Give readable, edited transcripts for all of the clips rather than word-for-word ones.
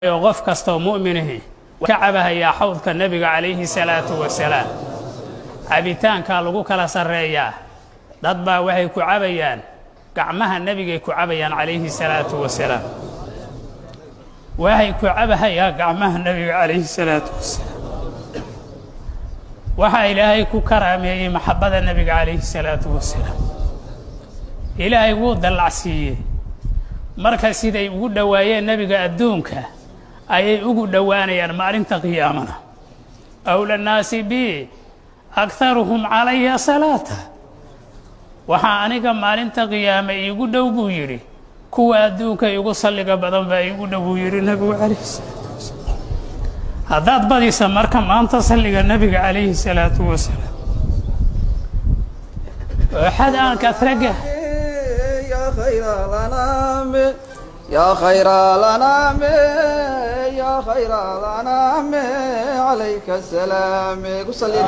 qof kasta mu'minahi kacaba ya xawdka nabiga calayhi salaatu wasalaam cabitaanka lagu kala sareeyaa dad baa waxay ku cabayaan gacmaha nabiga ku cabayaan calayhi salaatu wasalaam waxay ku cabayaan gacmaha nabiga calayhi salaatu wasalaam waxa ilaahay ku karaameeyay maxabada nabiga calayhi salaatu wasalaam ilaahay wuu dalacsiiyay marka siday ugu dhawaayeen nabiga adduunka ayay ugu dhawaanayaan maalinta qiyaamada awla naasi bi aktharuhum alayya salata waxa aniga maalinta qiyaama igu dhow buu yiri kuwa adduunka igu salliga badan baa igu dhow buu yiri nabiga calayhi salaatu wasalaam hadaad badisa marka maanta salliga nabiga calayhi salaatu wasalaam waxad aan kathraga يا خير الأنام يا خير الأنام يا خير الأنام عليك السلام صلي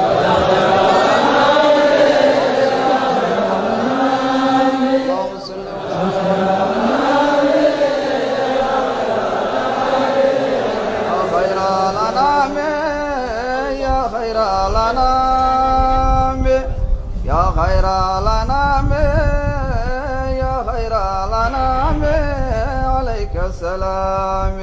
اللهم صل يا خير الأنام يا خير الأنام يا خير الأنام خير الأنام عليك السلام